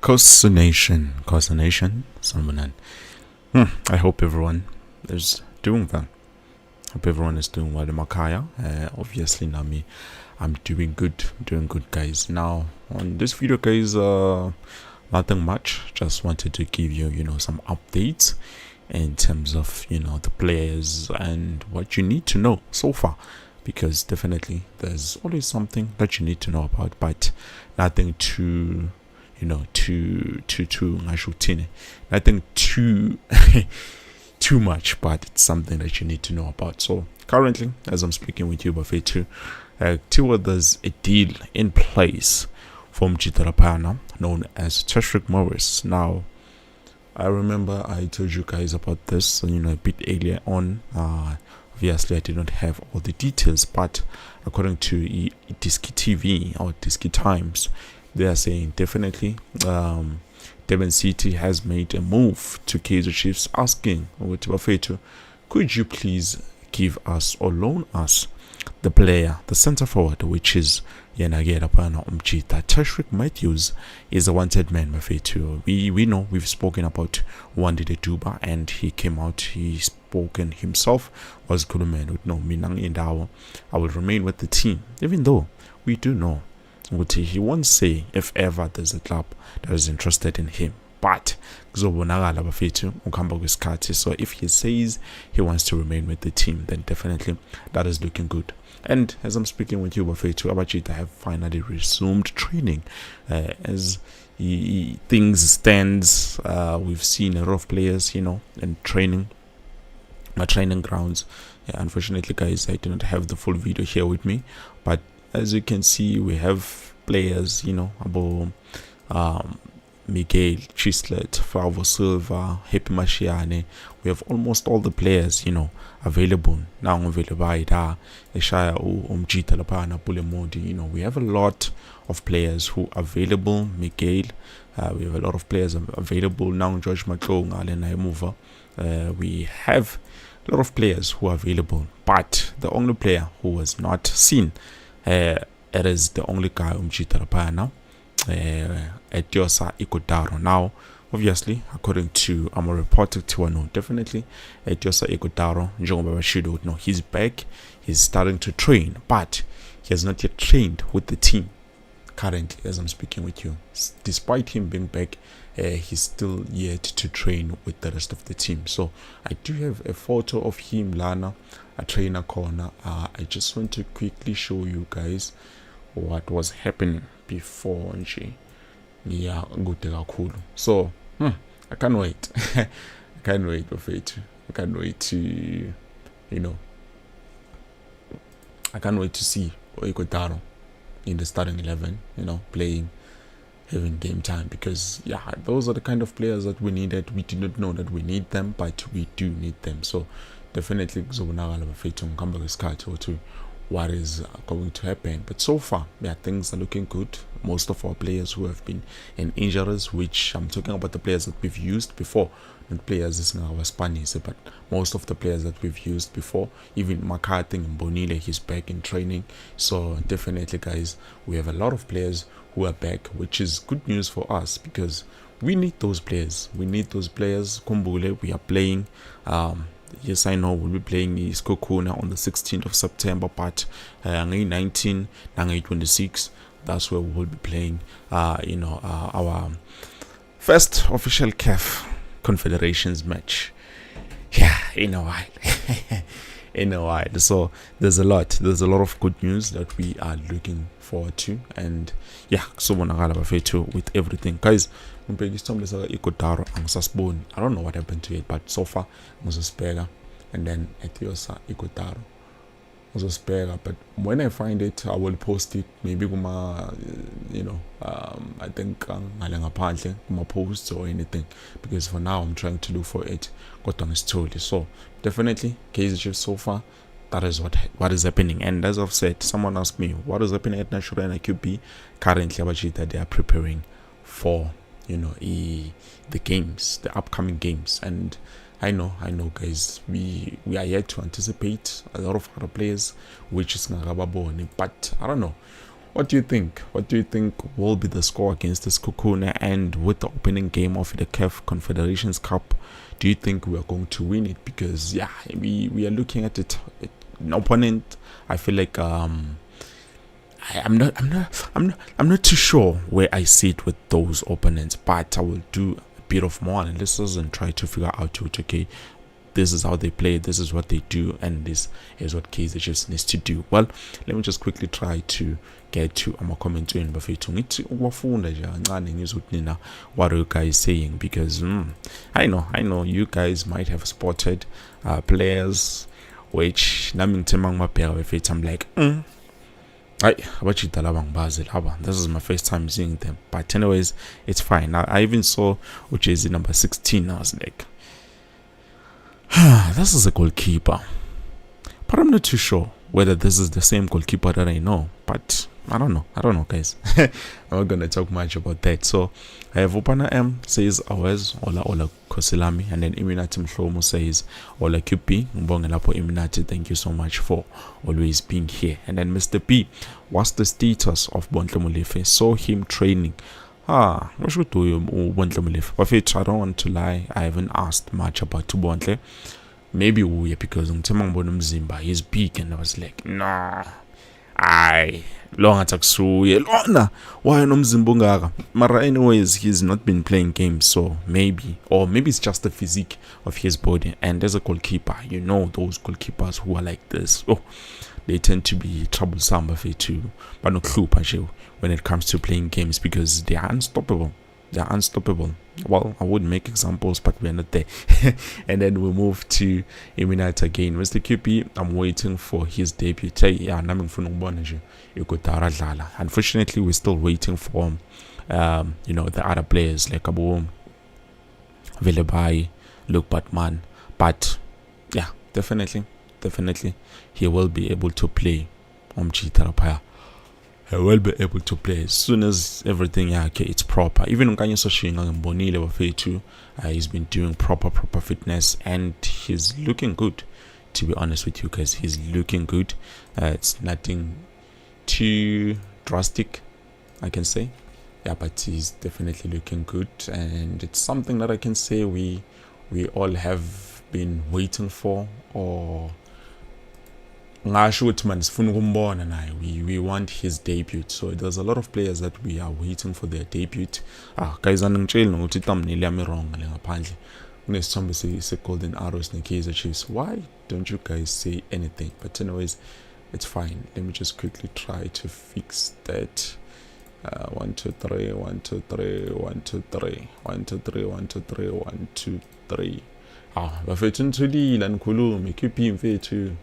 Coast Nation, Salmanan. I hope everyone is doing well. Hope everyone is doing well in Makaya. Obviously, Nami, I'm doing good, guys. Now, on this video, guys, nothing much. Just wanted to give you, some updates in terms of, the players and what you need to know so far. Because definitely, there's always something that you need to know about, but nothing too nothing too too much, but it's something that you need to know about. So currently, as I'm speaking with you, Bafetu, there's a deal in place from Chitarapana known as Tashrik Morris. Now, I remember I told you guys about this, a bit earlier on. Obviously, I did not have all the details, but according to Diski TV or Diski Times, they are saying definitely Devon City has made a move to Kaizer Chiefs, asking could you please give us or loan us the player, the center forward, which is Yenagera Pana Umchita. Tashrik Matthews is a wanted man, Mafetu. We know, we've spoken about Wandide Duba, and he came out, he spoken himself, was good man with no Minang Indawa. I will remain with the team, even though we do know he won't say if ever there's a club that is interested in him, but so if he says he wants to remain with the team, then definitely that is looking good. And as I'm speaking with you, Bafetu, Abachita have finally resumed training. As things stands, we've seen a lot of players, in training grounds. Unfortunately, guys, I do not have the full video here with me, but as you can see, we have players, about Miguel Chislet, Favo Silva, Happy Mashiane. We have almost all the players, available now. We have a lot of players who are available. Miguel, we have a lot of players available now. George Matlong, we have a lot of players who are available, but the only player who was not seen, it is the only guy now, Etiosa Ikotaro. Now, obviously, according to our reporter Tiwano, definitely Etiosa Ikotaro, Njongo no, he's back, he's starting to train, but he has not yet trained with the team currently as I'm speaking with you. Despite him being back, he's still yet to train with the rest of the team. So I do have a photo of him, Lana, a trainer corner. I just want to quickly show you guys what was happening before so I can't wait. I can't wait for it. I can't wait to I can't wait to see Oikotaro in the starting 11, playing, having game time, because those are the kind of players that we needed. We did not know that we need them, but we do need them. So definitely what is going to happen. But so far, things are looking good. Most of our players who have been in injuries, which I'm talking about the players that we've used before, not players is now Spanish, but most of the players that we've used before, even McCarthy and Bonile, he's back in training. So definitely, guys, we have a lot of players who are back, which is good news for us, because we need those players. Kumbule, we are playing. Yes, I know we'll be playing Skokuna on the 16th of September, but 19 and 26, that's where we will be playing our first official CAF Confederations match. In a while. So there's a lot of good news that we are looking forward to, and so with everything, guys. I don't know what happened to it, but so far Moses and then Etiosa Ikotaro but when I find it, I will post it maybe I think my posts or anything, because for now I'm trying to look for it got on a story. So definitely Kaizer Chiefs so far, that is what is happening. And as I've said, someone asked me what is happening at National and QB. Currently Abachita, they are preparing for the games, the upcoming games, and I know, guys, we are yet to anticipate a lot of other players, which is Ngababone, but I don't know. What do you think? What do you think will be the score against this Kukuna? And with the opening game of the CAF Confederations Cup, do you think we are going to win it? Because yeah, we are looking at it, an opponent. I feel like I'm not too sure where I sit with those opponents, but I will do a bit of more analysis and try to figure out okay, this is how they play, this is what they do, and this is what Kaizer Chiefs needs to do. Well, let me just quickly try to get to comment in bafethu ngithi ukwafunda nje kancane ngizothi nina what are you guys saying, because I know you guys might have spotted players which nami ngithe mangibabheka bafethu I'm like abajida laba ngibazi laba, this is my first time seeing them, but anyways it's fine. I even saw jersey number 16. I was like, this is a goalkeeper, but I'm not too sure whether this is the same goalkeeper that I know. But I don't know, guys. I'm not gonna talk much about that. So I have Opana M says always Ola Kosilami, and then Iminati Mhlomo says Ola QP Mbongelapo Iminati, thank you so much for always being here. And then Mr. P, what's the status of Bontle Molefe? Saw him training. What should do you Bontle Molefe? But I don't want to lie, I haven't asked much about Bontle. Maybe we, because Mzimba he's big, and I was like, nah, long attack suye lona why nomzimba ongaka. Mara anyways, he's not been playing games, so maybe it's just the physique of his body. And as a goalkeeper, you know those goalkeepers who are like this, they tend to be troublesome too, but not when it comes to playing games, because they are unstoppable. Well, I would make examples, but we're not there. And then we move to Eminat again. Mr. QP, I'm waiting for his debut. Unfortunately, we're still waiting for the other players like Abu Velebai, Luke Batman. But yeah, definitely he will be able to play Tarapaya. I will be able to play as soon as everything it's proper. Even he's been doing proper fitness, and he's looking good, to be honest with you guys. He's looking good. It's nothing too drastic, I can say, but he's definitely looking good, and it's something that I can say we all have been waiting for, or we want his debut. So there's a lot of players that we are waiting for their debut. Kaizer golden arrows in Kaizer Chiefs. Why don't you guys say anything? But anyways, it's fine. Let me just quickly try to fix that. 1 2 3 1 2 3 1 2 3 1 2 3 1 2 3 1 2 3. Bafethu nithulile nikhulume ikhiphi imfethu.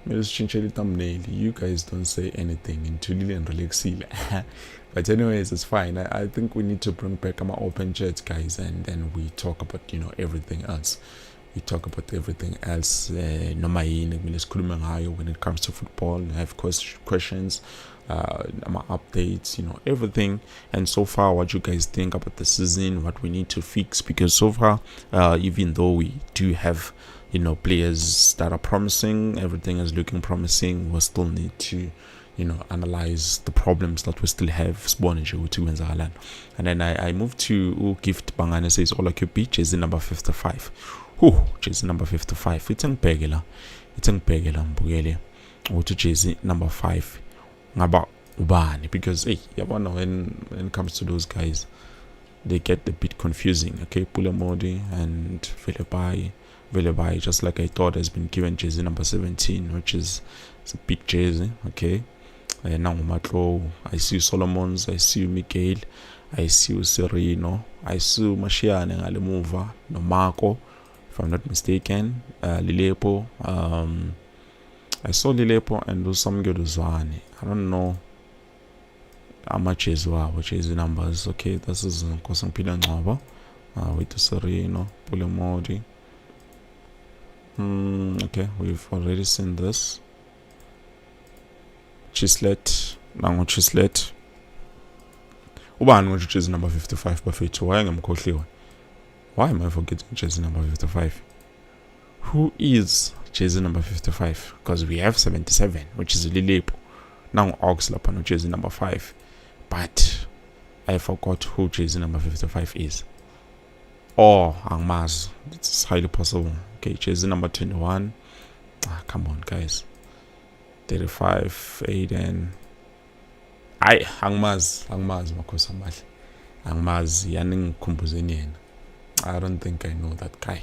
You guys don't say anything until and relaxile. But anyways, it's fine. I think we need to bring back our open chat, guys, and then we talk about everything else. We talk about everything else. When it comes to football, I have questions, updates, everything. And so far, what you guys think about the season, what we need to fix, because so far, even though we do have players that are promising, everything is looking promising, we still need to analyze the problems that we still have. And then I moved to Gift Bangane says Ola QP, jersey number 55. Jersey number 55. It's Pegela Mbugele. Or to jersey number 5. Ngaba ubani, because when it comes to those guys, they get a bit confusing. Okay, Pulamodi and Velebai, just like I thought, has been given jersey number 17, which is a big jersey. Okay, now Matlo, I see Solomons, I see Miguel, I see Sereno, I see Mashiane Alemuva, no Marco, if I'm not mistaken, Lilepo. I saw Lilepo and Usamge Duzani. I don't know how much is which is the numbers. Okay, this is Kosang Pilanova. Wait to Sereno, Pulemodi. Okay, we've already seen this. Chislet. Ubani which is number 55 Buffet. Why am I forgetting jersey number 55? Who is jersey number 55? Because we have 77, which is Lilepo. Now Ox lapano jersey number 5. But I forgot who jersey number 55 is. Or Angmaz. It's highly possible. Okay, jersey number 21. Come on, guys. 35, Aiden. Angmaz makhosi amahle. Angmazi yani ngikhumbuzeni yena. I don't think I know that guy.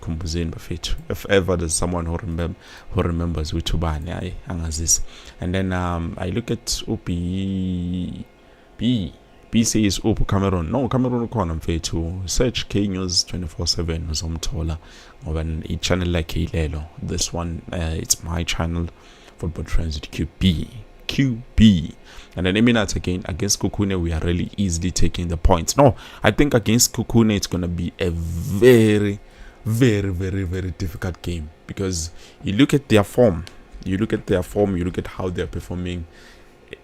Khumbuzeni bafethu. If ever there's someone who remembers Utubani, angazis. And then I look at Upi B says Upu Cameroon. No, Cameroon ukhona mfethu. Search K News 24/7 uzomthola ngoba I channel like ilelo. This one it's my channel, Football Trends with QB. And then Eminat again against Kukune, we are really easily taking the points. No, I think against Kukune it's gonna be a very, very, very, very difficult game, because you look at their form, you look at how they're performing.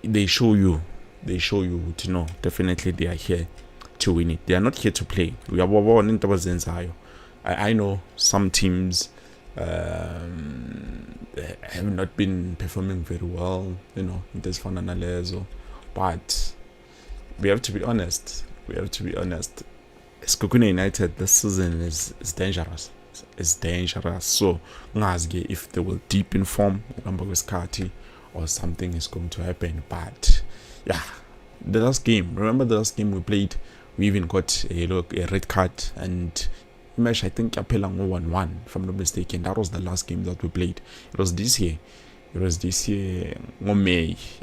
They show you to know definitely they are here to win it. They are not here to play. We are I know some teams have not been performing very well, in this Fananalezo, but we have to be honest. Skukune United this season is dangerous. It's dangerous. So if they will deep in form or something is going to happen. But yeah, the last game, remember the last game we played, we even got a red card, and I think Apelang 1-1 if I'm not mistaken. That was the last game that we played. It was this year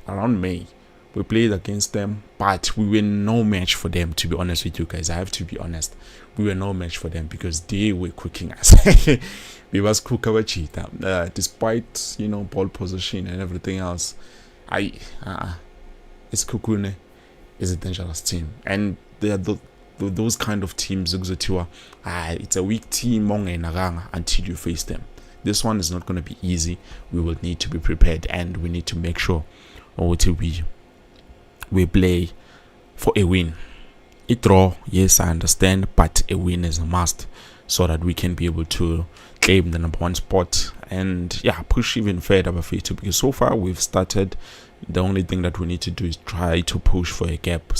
around May we played against them, but we were no match for them, to be honest with you guys. I have to be honest, we were no match for them because they were cooking us. We was cheetah, despite ball position and everything else. It's Kukune is a dangerous team, and they are those kind of teams. It's a weak team until you face them. This one is not going to be easy. We will need to be prepared, and we need to make sure we play for a win. A draw, yes, I understand, but a win is a must, so that we can be able to claim the number 1 spot and push even further, because so far we've started. The only thing that we need to do is try to push for a gap,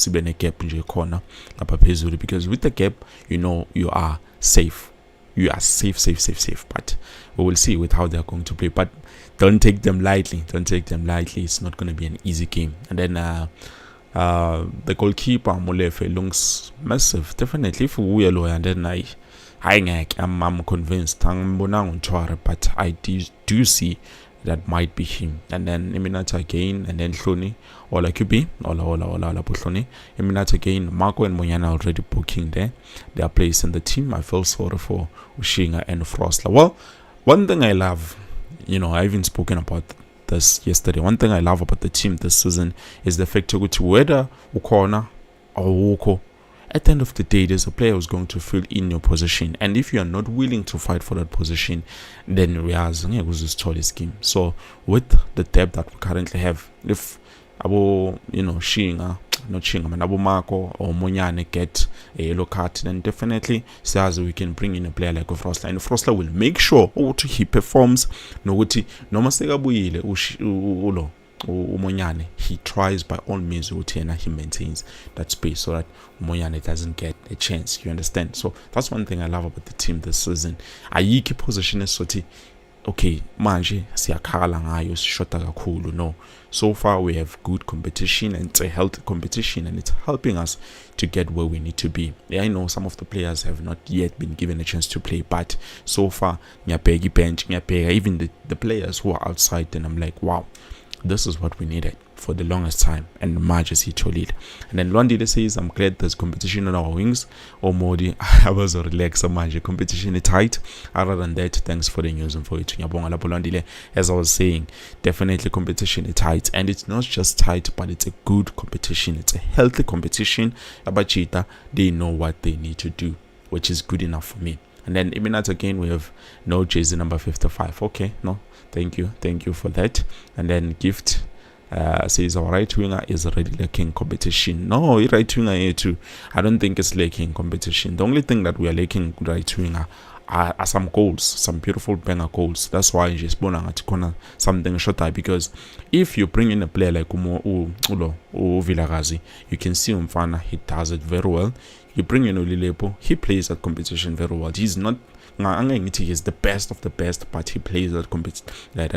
corner, because with the gap, you are safe. You are safe. But we will see with how they are going to play. But don't take them lightly. It's not going to be an easy game. And then the goalkeeper Molefe looks massive. Definitely, if we are and then I'm convinced. But I do see that might be him. And then Eminata again, and then Hloni, Ola QB, Ola Puhloni. Eminata again, Marco and Monyana already booking there. Their place in the team. I feel sorry for Ushinga and Frostler. Well, one thing I love, I even spoken about this yesterday. One thing I love about the team this season is the fact that whether Ukona or Woko, at the end of the day, there's a player who's going to fill in your position, and if you are not willing to fight for that position, then we are this game. So with the depth that we currently have, if Shinga, not Shinga, but Abu Marco or Monyane get a yellow card, then definitely says we can bring in a player like Frostler, and Frostler will make sure he performs. Umonyane, he tries by all means he maintains that space so that Umonyane doesn't get a chance. You understand? So that's one thing I love about the team this season. Ayiki position is okay, manje siyakhala ngayo sishota kakhulu. No, so far we have good competition, and it's a healthy competition, and it's helping us to get where we need to be. I know some of the players have not yet been given a chance to play, but so far ngiyabheka bench, ngiyabheka even the players who are outside, and I'm like, wow, this is what we needed for the longest time, and Marge is to lead. And then Londile says, I'm glad there's competition on our wings. Or Modi, I was relaxed. Marge, competition is tight. Other than that, thanks for the news and for it. As I was saying, definitely competition is tight, and it's not just tight, but it's a good competition. It's a healthy competition. Abachita, they know what they need to do, which is good enough for me. And then Eminat again, we have no jersey number 55. Okay, no, thank you for that. And then Gift says our right winger is already lacking competition. No, right winger here too. I don't think it's lacking competition. The only thing that we are lacking right winger are some goals, some beautiful banger goals. That's why just corner something short, because if you bring in a player like Vilagazi, you can see Umfana, he does it very well. You bring in Ulilepo, he plays that competition very well. He's not he is the best of the best, but he plays that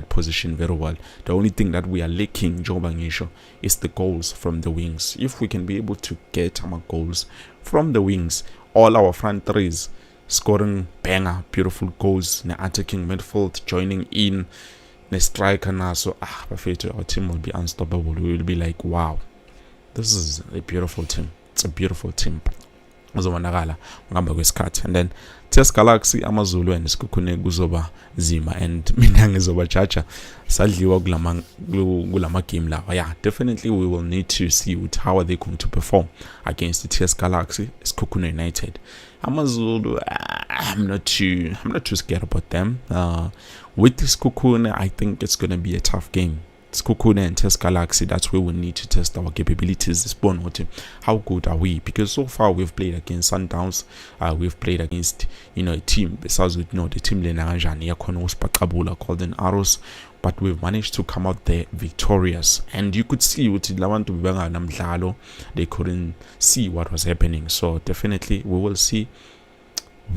position very well. The only thing that we are lacking, Jobangisho, is the goals from the wings. If we can be able to get our goals from the wings, all our front threes scoring banger, beautiful goals, the attacking midfield joining in, the striker now, so our team will be unstoppable. We will be like, wow, this is a beautiful team. It's a beautiful team. And then Test Galaxy Amazulu and Skukune Guzoba Zima and Minang Zoba Chacha Sadliwa Gulama game lava. Yeah, definitely we will need to see how are they going to perform against the Test Galaxy Skukune United. Amazulu, I'm not too scared about them. With this Skukune, I think it's gonna be a tough game. Skukune and Test Galaxy, that's where we need to test our capabilities. This team, how good are we? Because so far we've played against Sundowns, we've played against a team besides the team called the Arrows, but we've managed to come out there victorious. And you could see they couldn't see what was happening. So definitely we will see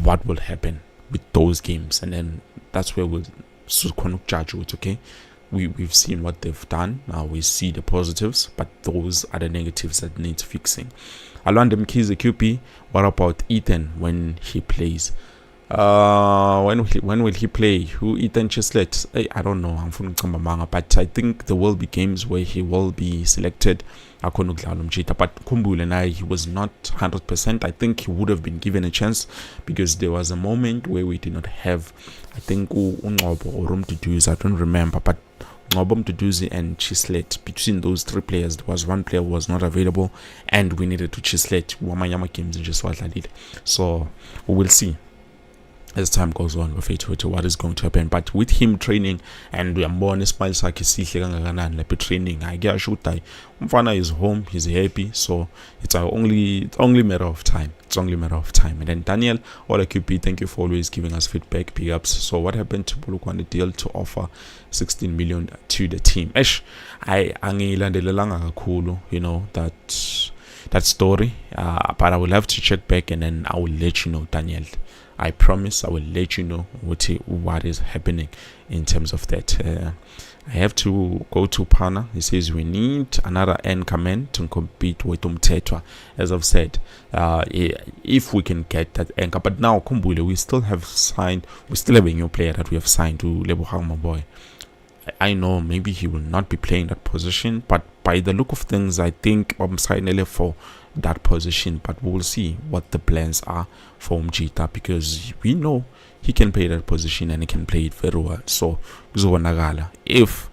what will happen with those games, and then that's where we'll judge it. Okay. We've seen what they've done. We see the positives, but those are the negatives that need fixing. Alwandem Kaizer QP. What about Ethan when he plays? When will he play? Who Ethan Chislet? I don't know. I'm from Kambamanga, but I think there will be games where he will be selected. But Kumbul and he was not 100%. I think he would have been given a chance because there was a moment where we did not have, I think, room to do. I don't remember, but Ngobom Tuduzi and Chislet, between those three players, there was one player who was not available, and we needed to Chislet Wamayama games and just what I did. So we will see as time goes on with what is going to happen. But with him training, and we are more on smile training, I get shoot Mfana is home, he's happy, so it's only matter of time. It's only matter of time. And then Daniel, Ola QP, thank you for always giving us feedback, big ups. So what happened to Polokwane deal to offer 16 million to the team? That story, but I will have to check back, and then I will let you know, Daniel. I promise I will let you know what is happening in terms of that. I have to go to Pana. He says we need another anchorman to compete with Umtetwa. As I've said, if we can get that anchor. But now Kumbule, we still have a new player that we have signed to Lebohang boy. I know maybe he will not be playing that position, but by the look of things, I think I'm signing for that position. But we will see what the plans are for Umjita, because we know he can play that position and he can play it very well. So if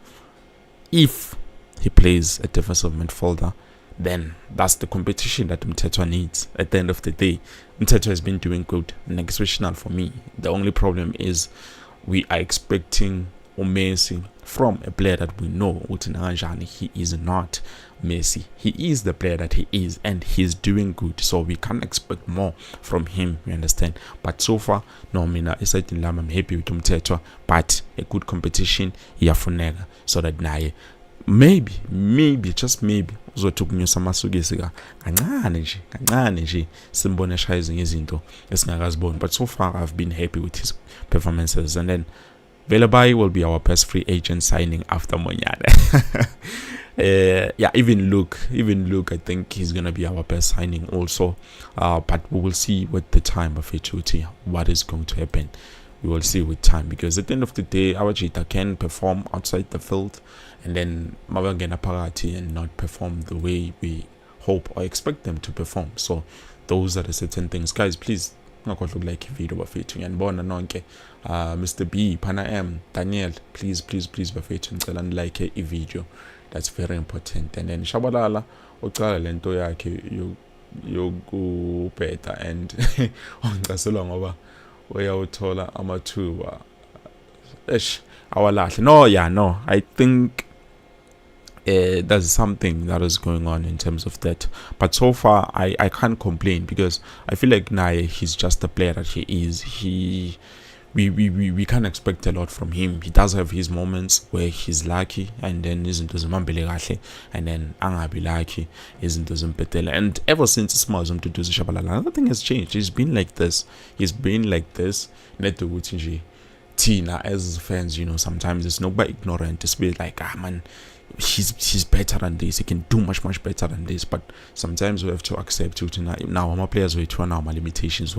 he plays a defensive midfielder, then that's the competition that Mtetwa needs. At the end of the day, Mtetwa has been doing good, and especially for me. The only problem is we are expecting Messi from a player that we know he is not Messi. He is the player that he is, and he's doing good, so we can't expect more from him, you understand. But so far, no, I'm happy with Umtetwa, but a good competition yafuneka, so that naye maybe just maybe uzothuknywa samasukisika kancane nje simbone shayizing izinto esingakaziboni. But so far I've been happy with his performances. And then Velabai will be our best free agent signing after Monyane. Even Luke, I think he's gonna be our best signing also. But we will see with the time of HOT what is going to happen. We will see with time, because at the end of the day, our Jita can perform outside the field, and then Mabangena Parati and not perform the way we hope or expect them to perform. So those are the certain things, guys. Please. Not look like a video bafethu and bona nonke Mr. B, Pana M, Daniel, please bafethu ngicela like a video. That's very important. And then Shabalala uqala lento yakhe yokubheda and ongicaselwa ngoba uyawuthola amathuba awalahle. No, I think there's something that is going on in terms of that. But so far, I can't complain because I feel like Naye, he's just the player that he is. We can't expect a lot from him. He does have his moments where he's lucky, and then izinto zimambele kahle, and then angabi lucky, izinto zimpetela. And ever since Smiles Mduduzi Shabalala, nothing has changed. He's been like this. Net ukuthi nje Tina as fans, sometimes it's not by ignorant. It's be like, man, he's better than this. He can do much better than this. But sometimes we have to accept it. Now, my players were now my limitations.